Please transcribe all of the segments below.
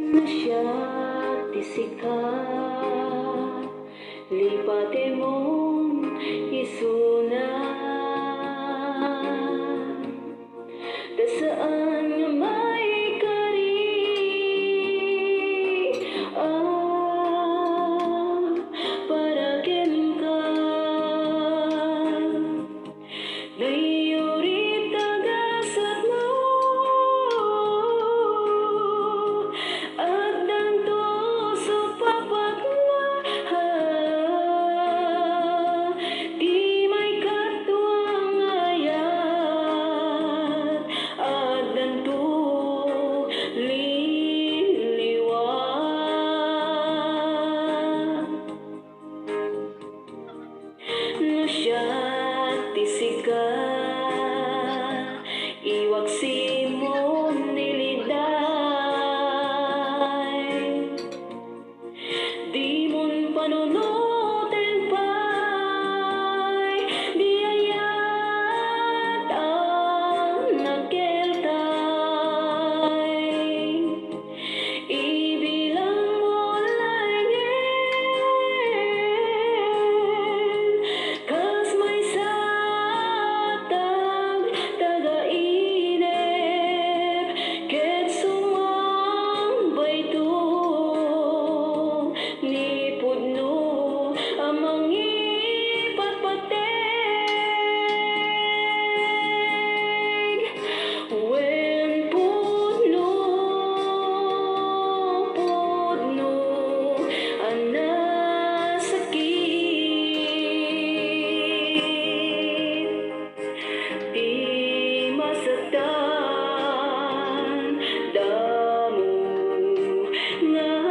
Nasyati sikat, lipate mong isuna. Dasaan nga may kari, para kening ka. Layuri tagasat mo, at danto sa papaglahan, di may katuang ayat, at danto liliwan. Nasyati sikat, iwag mo niliday, di mon panunutin pa'y di ayat ang nagkeltay. Ibilang mo langit, kas may satag taga-inip, ket sumambay to ni pudno amang ipatpateg. Wen pudno ang nasakit, di masaktan damo ngayan.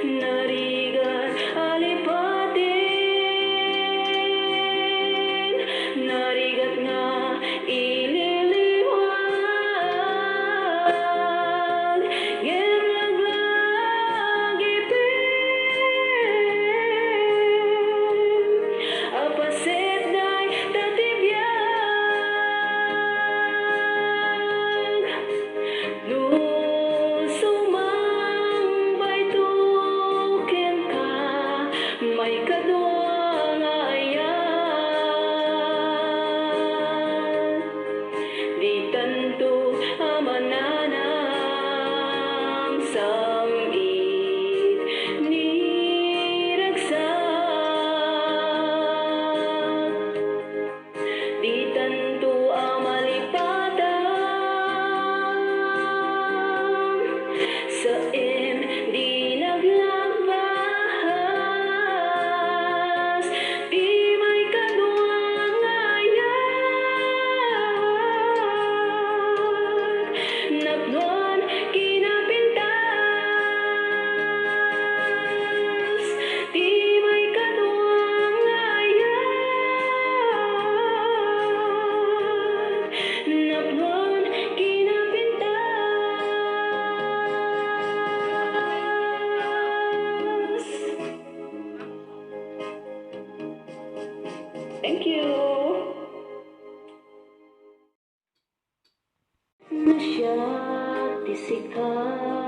Narigat alipatin, narigat nga ililiwan, ngem laglag ipin, apaset day tatibiyag. No sumambay to ken ka, may kadwa nga ayat, di tanto amananang samit ni ragsak, di tanto amalipatan, sa di naglabas, di may kaduang ayat, napnuan kinapintas, di may kaduang ayat, napnuan kinapintas. Thank you. Nasyati sikat,